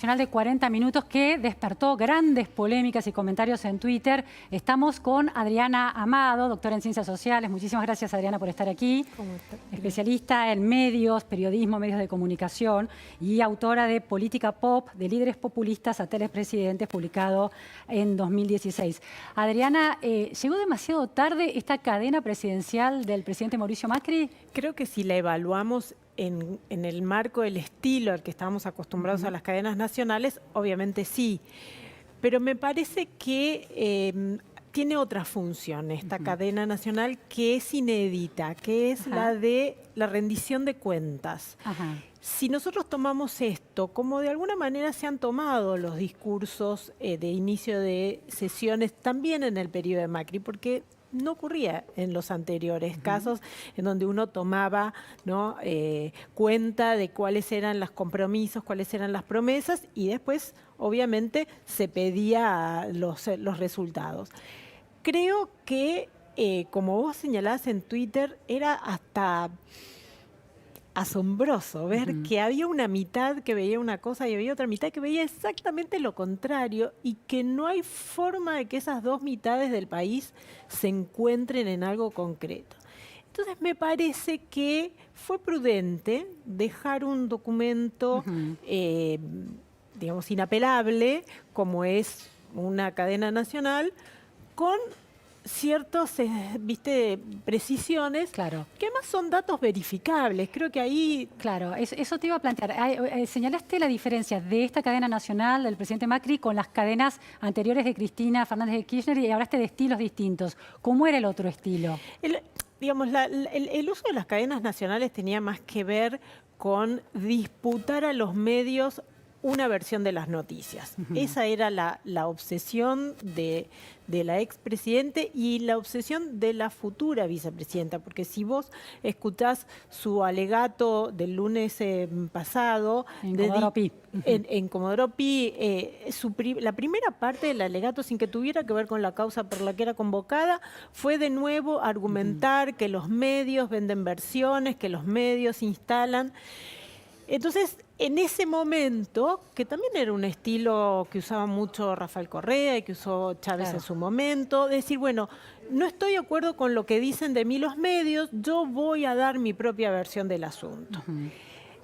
De 40 minutos que despertó grandes polémicas y comentarios en Twitter. Estamos con Adriana Amado, doctora en Ciencias Sociales. Muchísimas gracias, Adriana, por estar aquí. ¿Cómo está? Especialista en medios, periodismo, medios de comunicación y autora de Política Pop, de Líderes Populistas a Telepresidentes, publicado en 2016. Adriana, ¿llegó demasiado tarde esta cadena presidencial del presidente Mauricio Macri? Creo que si la evaluamos en el marco del estilo al que estábamos acostumbrados a las cadenas nacionales, obviamente sí. Pero me parece que tiene otra función esta cadena nacional que es inédita, que es la de la rendición de cuentas. Si nosotros tomamos esto, como de alguna manera se han tomado los discursos de inicio de sesiones también en el periodo de Macri, porque no ocurría en los anteriores casos en donde uno tomaba, ¿no?, cuenta de cuáles eran los compromisos, cuáles eran las promesas y después, obviamente, se pedía los resultados. Creo que, como vos señalás en Twitter, era hasta asombroso ver que había una mitad que veía una cosa y había otra mitad que veía exactamente lo contrario y que no hay forma de que esas dos mitades del país se encuentren en algo concreto. Entonces me parece que fue prudente dejar un documento, digamos, inapelable, como es una cadena nacional, con ciertos, precisiones, Claro. que además son datos verificables. Creo que ahí... Claro, eso te iba a plantear. Señalaste la diferencia de esta cadena nacional del presidente Macri con las cadenas anteriores de Cristina Fernández de Kirchner y hablaste de estilos distintos. ¿Cómo era el otro estilo? El uso de las cadenas nacionales tenía más que ver con disputar a los medios una versión de las noticias. Esa era la obsesión de la expresidente y la obsesión de la futura vicepresidenta, porque si vos escuchás su alegato del lunes pasado en Comodoro Pi, la primera parte del alegato, sin que tuviera que ver con la causa por la que era convocada, fue de nuevo argumentar que los medios venden versiones, que los medios instalan. Entonces, en ese momento, que también era un estilo que usaba mucho Rafael Correa y que usó Chávez en su momento, decir, bueno, no estoy de acuerdo con lo que dicen de mí los medios, yo voy a dar mi propia versión del asunto.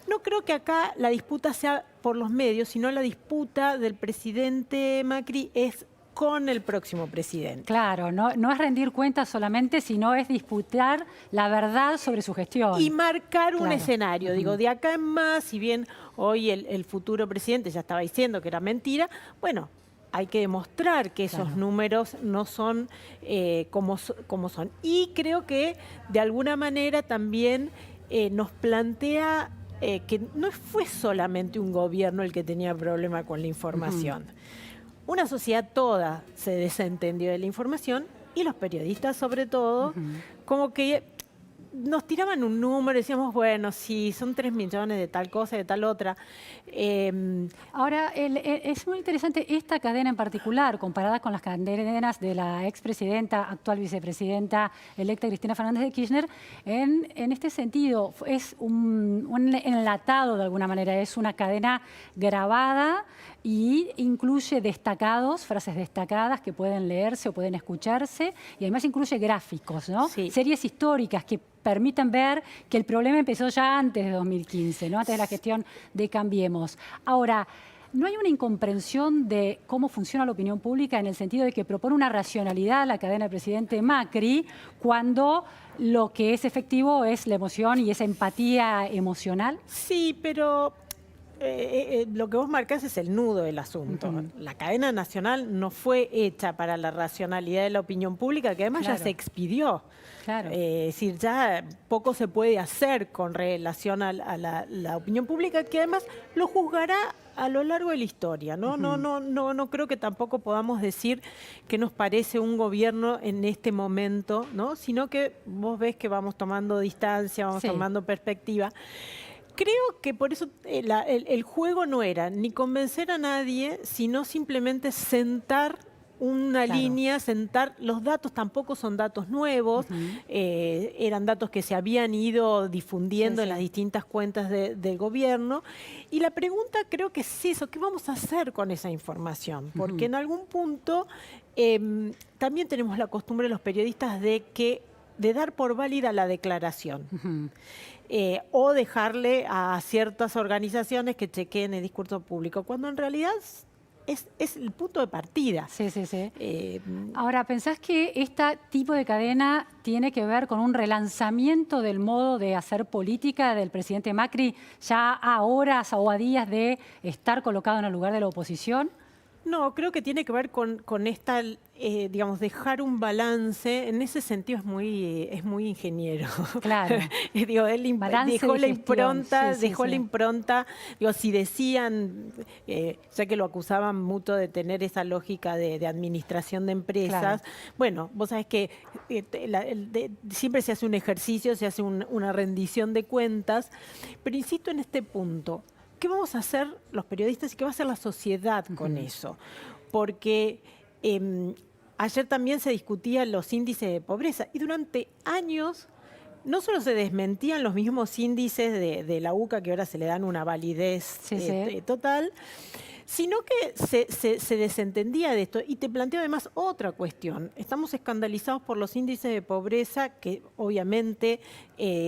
No creo que acá la disputa sea por los medios, sino la disputa del presidente Macri es con el próximo presidente. Claro, no es rendir cuentas solamente, sino es disputar la verdad sobre su gestión. Y marcar un escenario. Digo, de acá en más, si bien hoy el futuro presidente ya estaba diciendo que era mentira, bueno, hay que demostrar que esos números no son como son. Y creo que de alguna manera también nos plantea que no fue solamente un gobierno el que tenía problema con la información. Una sociedad toda se desentendió de la información y los periodistas sobre todo, como que nos tiraban un número y decíamos, bueno, sí, son 3 millones de tal cosa y de tal otra. Ahora, es muy interesante esta cadena en particular, comparada con las cadenas de la expresidenta, actual vicepresidenta electa Cristina Fernández de Kirchner, en este sentido, es un enlatado de alguna manera, es una cadena grabada y incluye destacados, frases destacadas que pueden leerse o pueden escucharse, y además incluye gráficos, ¿no? Series históricas que permiten ver que el problema empezó ya antes de 2015, ¿no? Antes de la gestión de Cambiemos. Ahora, ¿no hay una incomprensión de cómo funciona la opinión pública en el sentido de que propone una racionalidad a la cadena del presidente Macri cuando lo que es efectivo es la emoción y esa empatía emocional? Sí, pero lo que vos marcás es el nudo del asunto. La cadena nacional no fue hecha para la racionalidad de la opinión pública, que además ya se expidió. Es decir, ya poco se puede hacer con relación a la opinión pública, que además lo juzgará a lo largo de la historia, ¿no? No creo que tampoco podamos decir que nos parece un gobierno en este momento, ¿no? Sino que vos ves que vamos tomando distancia, vamos tomando perspectiva. Creo que por eso el juego no era ni convencer a nadie, sino simplemente sentar una Claro. línea, sentar. Los datos tampoco son datos nuevos, eran datos que se habían ido difundiendo Sí, en sí. las distintas cuentas del gobierno. Y la pregunta creo que es eso, ¿qué vamos a hacer con esa información? Porque en algún punto también tenemos la costumbre los periodistas de dar por válida la declaración. O dejarle a ciertas organizaciones que chequeen el discurso público, cuando en realidad es el punto de partida. Sí, sí, sí. Eh, Ahora, ¿pensás que este tipo de cadena tiene que ver con un relanzamiento del modo de hacer política del presidente Macri ya a horas o a días de estar colocado en el lugar de la oposición? No, creo que tiene que ver con esta, digamos, dejar un balance. En ese sentido es muy ingeniero. Claro. Digo, Balance dejó de la gestión. impronta, Sí, sí, dejó la sí. impronta. Digo, si decían, ya que lo acusaban mucho de tener esa lógica de administración de empresas, Claro. bueno, vos sabés que siempre se hace un ejercicio, se hace una rendición de cuentas, pero insisto en este punto. ¿Qué vamos a hacer los periodistas y qué va a hacer la sociedad con eso? Porque ayer también se discutían los índices de pobreza y durante años no solo se desmentían los mismos índices de la UCA, que ahora se le dan una validez Sí, sí. total, sino que se desentendía de esto. Y te planteo además otra cuestión. Estamos escandalizados por los índices de pobreza, que obviamente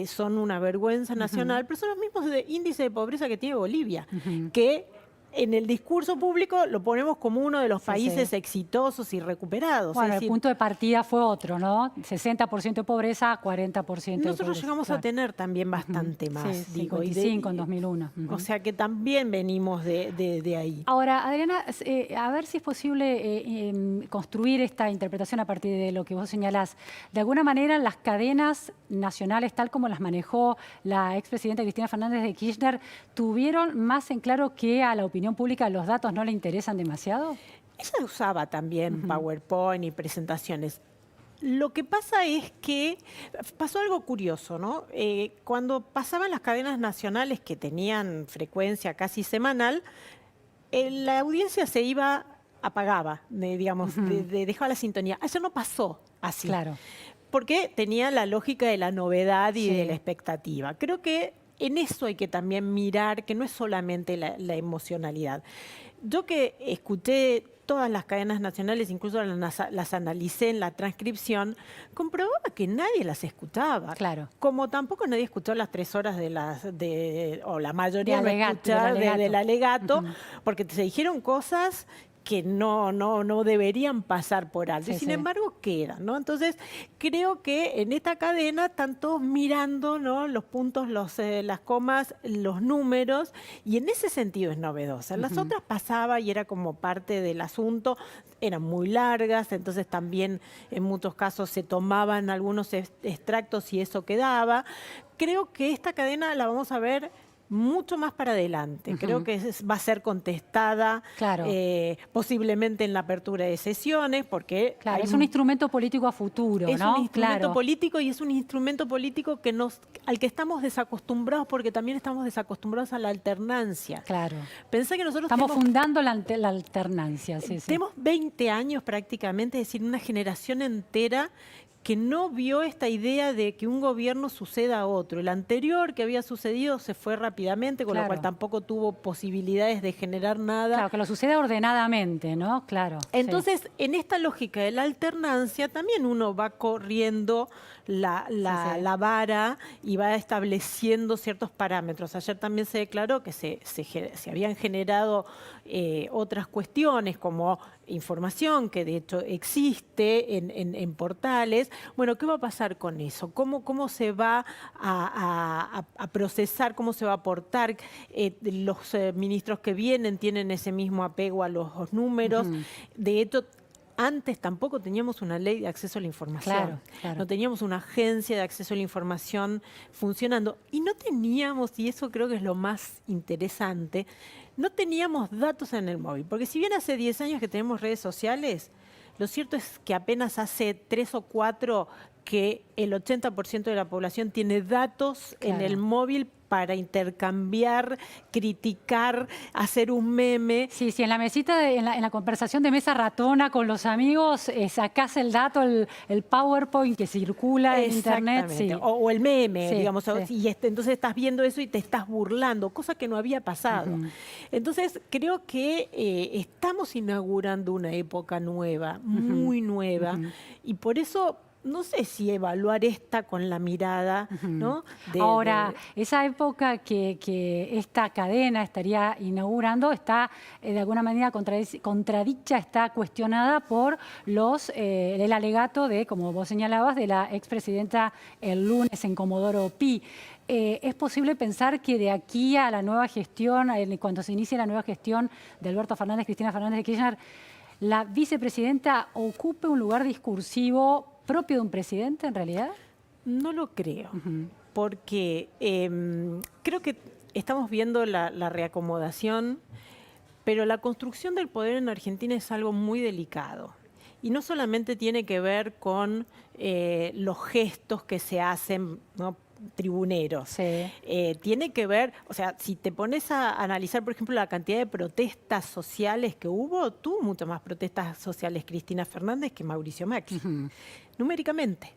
son una vergüenza nacional, pero son los mismos índices de pobreza que tiene Bolivia, que en el discurso público lo ponemos como uno de los países exitosos y recuperados. Bueno, Es el decir, punto de partida fue otro, ¿no? 60% de pobreza, 40% de nosotros pobreza. llegamos Claro. a tener también bastante más, Sí, digo. 55 en 2001. O sea que también venimos de ahí. Ahora, Adriana, a ver si es posible construir esta interpretación a partir de lo que vos señalás. De alguna manera, las cadenas nacionales, tal como las manejó la expresidenta Cristina Fernández de Kirchner, ¿tuvieron más en claro que a la opinión pública los datos no le interesan demasiado? Ella usaba también PowerPoint y presentaciones. Lo que pasa es que pasó algo curioso, ¿no? Cuando pasaban las cadenas nacionales que tenían frecuencia casi semanal, la audiencia se iba, apagaba, digamos, dejaba la sintonía. Ayer no pasó así. Claro. Porque tenía la lógica de la novedad y Sí. de la expectativa. Creo que en eso hay que también mirar que no es solamente la emocionalidad. Yo que escuché todas las cadenas nacionales, incluso las analicé en la transcripción, comprobaba que nadie las escuchaba. Claro. Como tampoco nadie escuchó las 3 horas o la mayoría De alegato, del alegato, Ujú. porque se dijeron cosas que no deberían pasar por alto. Sí, Y sin sí. embargo quedan, ¿no? Entonces, creo que en esta cadena están todos mirando, ¿no?, los puntos, las comas, los números, y en ese sentido es novedosa. En las otras pasaba y era como parte del asunto, eran muy largas, entonces también en muchos casos se tomaban algunos extractos y eso quedaba. Creo que esta cadena la vamos a ver mucho más para adelante. Creo que va a ser contestada Claro. posiblemente en la apertura de sesiones, porque Claro, hay es un instrumento político a futuro, es ¿no? un instrumento Claro. político y es un instrumento político al que estamos desacostumbrados, porque también estamos desacostumbrados a la alternancia. Claro. Pensá que nosotros Estamos tenemos fundando la alternancia, sí, sí. tenemos 20 años prácticamente, es decir, una generación entera que no vio esta idea de que un gobierno suceda a otro. El anterior que había sucedido se fue rápidamente, con lo Claro. cual tampoco tuvo posibilidades de generar nada. Claro, que lo suceda ordenadamente, ¿no? Claro. sí. Entonces, en esta lógica de la alternancia, también uno va corriendo Sí, sí. la vara y va estableciendo ciertos parámetros. Ayer también se declaró que se habían generado otras cuestiones como información, que de hecho existe en portales. Bueno, ¿qué va a pasar con eso? ¿Cómo se va a procesar? ¿Cómo se va a aportar? Los ministros que vienen tienen ese mismo apego a los números. De hecho, antes tampoco teníamos una ley de acceso a la información. Claro, claro. No teníamos una agencia de acceso a la información funcionando. Y no teníamos, y eso creo que es lo más interesante, no teníamos datos en el móvil. Porque si bien hace 10 años que tenemos redes sociales, lo cierto es que apenas hace 3 o 4 que el 80% de la población tiene datos en Claro. el móvil para intercambiar, criticar, hacer un meme. Sí, sí, en la mesita, en la conversación de mesa ratona con los amigos, sacás el dato, el PowerPoint que circula en internet. Sí. O el meme, Sí, digamos. sí. Y entonces estás viendo eso y te estás burlando, cosa que no había pasado. Entonces, creo que estamos inaugurando una época nueva, muy nueva, y por eso no sé si evaluar esta con la mirada, ¿no? Ahora, esa época que esta cadena estaría inaugurando está de alguna manera contradicha, está cuestionada por el alegato de, como vos señalabas, de la expresidenta el lunes en Comodoro Pi. ¿Es posible pensar que de aquí a la nueva gestión, cuando se inicie la nueva gestión de Alberto Fernández, Cristina Fernández de Kirchner, la vicepresidenta ocupe un lugar discursivo propio de un presidente en realidad? No lo creo, porque creo que estamos viendo la reacomodación, pero la construcción del poder en Argentina es algo muy delicado. Y no solamente tiene que ver con los gestos que se hacen, ¿no?, tribuneros. Sí. Tiene que ver, o sea, si te pones a analizar, por ejemplo, la cantidad de protestas sociales que hubo, tuvo muchas más protestas sociales Cristina Fernández que Mauricio Macri, numéricamente.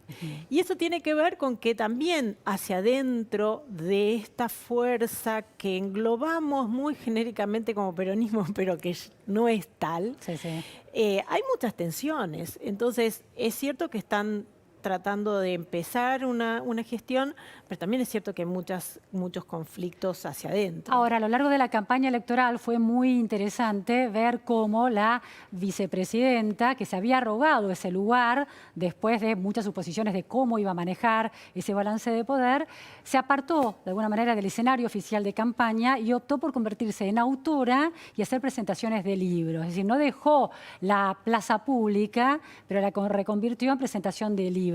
Y eso tiene que ver con que también hacia adentro de esta fuerza que englobamos muy genéricamente como peronismo, pero que no es tal, Sí, sí. hay muchas tensiones. Entonces, es cierto que están tratando de empezar una gestión, pero también es cierto que hay muchos conflictos hacia adentro. Ahora, a lo largo de la campaña electoral fue muy interesante ver cómo la vicepresidenta, que se había arrogado ese lugar después de muchas suposiciones de cómo iba a manejar ese balance de poder, se apartó de alguna manera del escenario oficial de campaña y optó por convertirse en autora y hacer presentaciones de libros. Es decir, no dejó la plaza pública, pero la reconvirtió en presentación de libros.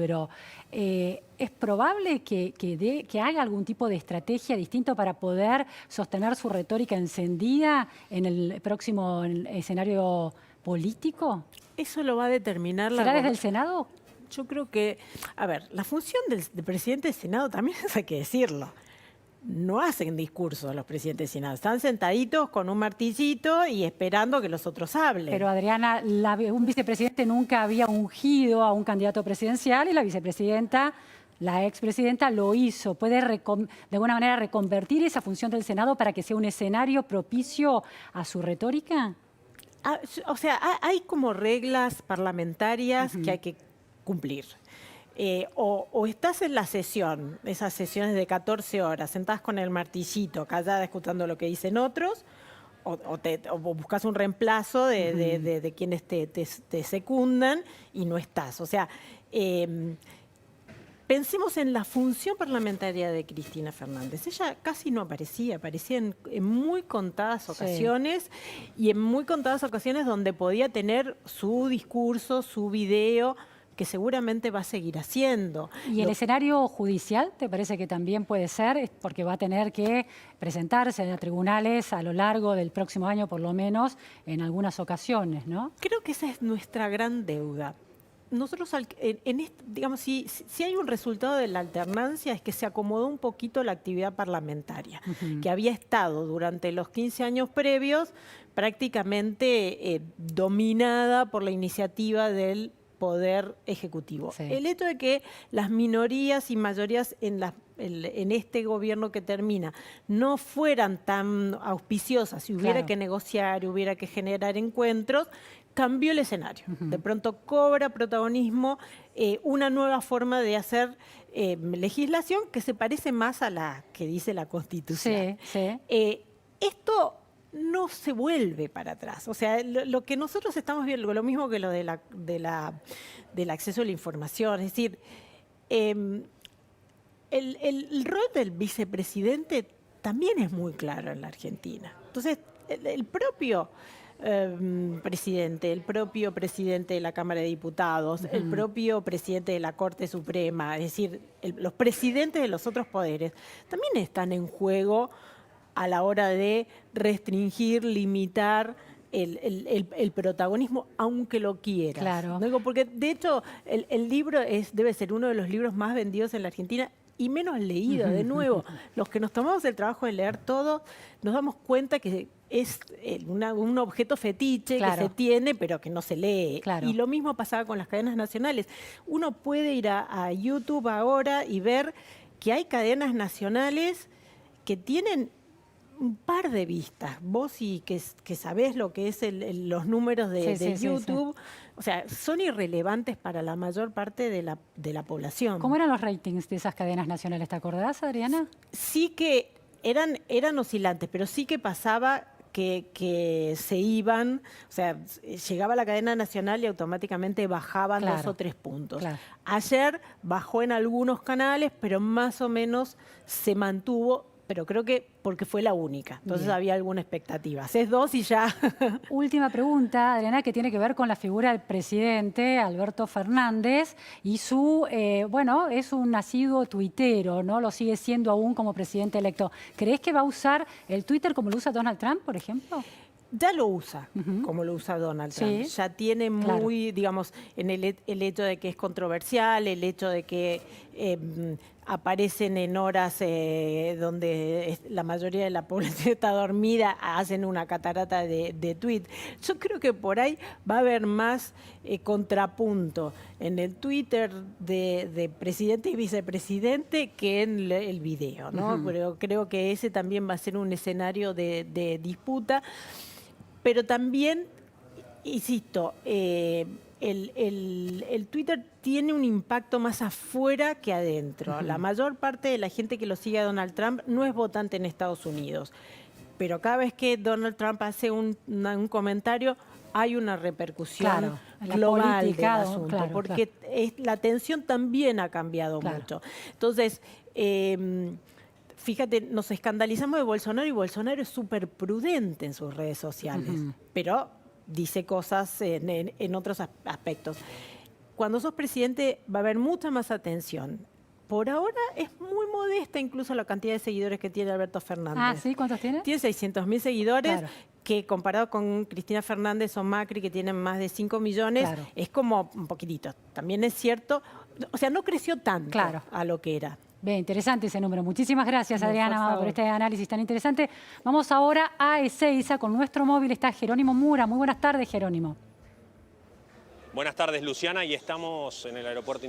¿Es probable que haga algún tipo de estrategia distinto para poder sostener su retórica encendida en el próximo escenario político? Eso lo va a determinar ¿Será desde el Senado? Yo creo que, a ver, la función del presidente del Senado también hay que decirlo. No hacen discursos los presidentes del Senado. Están sentaditos con un martillito y esperando que los otros hablen. Pero Adriana, un vicepresidente nunca había ungido a un candidato presidencial y la vicepresidenta, la expresidenta, lo hizo. ¿Puede de alguna manera reconvertir esa función del Senado para que sea un escenario propicio a su retórica? O sea, hay como reglas parlamentarias que hay que cumplir. O estás en la sesión, esas sesiones de 14 horas, sentás con el martillito, callada, escuchando lo que dicen otros, o buscas un reemplazo de quienes te secundan y no estás. O sea, pensemos en la función parlamentaria de Cristina Fernández. Ella casi no aparecía en muy contadas ocasiones, y en muy contadas ocasiones donde podía tener su discurso, su video, que seguramente va a seguir haciendo. ¿Y el escenario judicial te parece que también puede ser? Porque va a tener que presentarse a tribunales a lo largo del próximo año, por lo menos, en ocasiones, ¿no? Creo que esa es nuestra gran deuda. Nosotros, digamos, si hay un resultado de la alternancia, es que se acomodó un poquito la actividad parlamentaria, que había estado durante los 15 años previos prácticamente dominada por la iniciativa del Poder Ejecutivo. Sí. El hecho de que las minorías y mayorías en este gobierno que termina no fueran tan auspiciosas, si hubiera que negociar, hubiera que generar encuentros, cambió el escenario. De pronto cobra protagonismo una nueva forma de hacer legislación que se parece más a la que dice la Constitución. Sí, sí. Esto no se vuelve para atrás. O sea, lo que nosotros estamos viendo, lo mismo que lo del acceso a la información, es decir, el rol del vicepresidente también es muy claro en la Argentina. Entonces, el propio presidente, el propio presidente de la Cámara de Diputados, el propio presidente de la Corte Suprema, es decir, los presidentes de los otros poderes, también están en juego a la hora de restringir, limitar el protagonismo, aunque lo quieras. Claro. ¿No? Porque, de hecho, el libro debe ser uno de los libros más vendidos en la Argentina, y menos leído. De nuevo, los que nos tomamos el trabajo de leer todo, nos damos cuenta que es un objeto fetiche Claro. que se tiene, pero que no se lee. Claro. Y lo mismo pasaba con las cadenas nacionales. Uno puede ir a YouTube ahora y ver que hay cadenas nacionales que tienen un par de vistas. Vos y que sabés lo que es los números de YouTube, o sea, son irrelevantes para la mayor parte de la población. ¿Cómo eran los ratings de esas cadenas nacionales? ¿Te acordás, Adriana? Sí que eran oscilantes, pero sí que pasaba que se iban, o sea, llegaba la cadena nacional y automáticamente bajaban 2 o 3 puntos. Claro. Ayer bajó en algunos canales, pero más o menos se mantuvo, pero creo que porque fue la única. Entonces había alguna expectativa. Haces 2 y ya. Última pregunta, Adriana, que tiene que ver con la figura del presidente Alberto Fernández y su, bueno, es un asiduo tuitero, ¿no? Lo sigue siendo aún como presidente electo. ¿Crees que va a usar el Twitter como lo usa Donald Trump, por ejemplo? Ya lo usa, como lo usa Donald Trump. Sí, ya tiene muy, digamos, en el hecho de que es controversial, el hecho de que aparecen en horas donde la mayoría de la población está dormida, hacen una catarata de tweets. Yo creo que por ahí va a haber más contrapunto en el Twitter de presidente y vicepresidente que en el video, ¿no? Pero creo que ese también va a ser un escenario de disputa. Pero también, insisto, el Twitter tiene un impacto más afuera que adentro. La mayor parte de la gente que lo sigue a Donald Trump no es votante en Estados Unidos. Pero cada vez que Donald Trump hace un comentario, hay una repercusión global del asunto. Porque la atención también ha cambiado mucho. Entonces, fíjate, nos escandalizamos de Bolsonaro y Bolsonaro es súper prudente en sus redes sociales, pero dice cosas en otros aspectos. Cuando sos presidente va a haber mucha más atención. Por ahora es muy modesta incluso la cantidad de seguidores que tiene Alberto Fernández. Ah, ¿sí? ¿Cuántos tiene? Tiene 600.000 seguidores, que comparado con Cristina Fernández o Macri, que tienen más de 5 millones, es como un poquitito. También es cierto, o sea, no creció tanto a lo que era. Bien, interesante ese número. Muchísimas gracias, Adriana, por este análisis tan interesante. Vamos ahora a Ezeiza. Con nuestro móvil está Jerónimo Mura. Muy buenas tardes, Jerónimo. Buenas tardes, Luciana, y estamos en el aeropuerto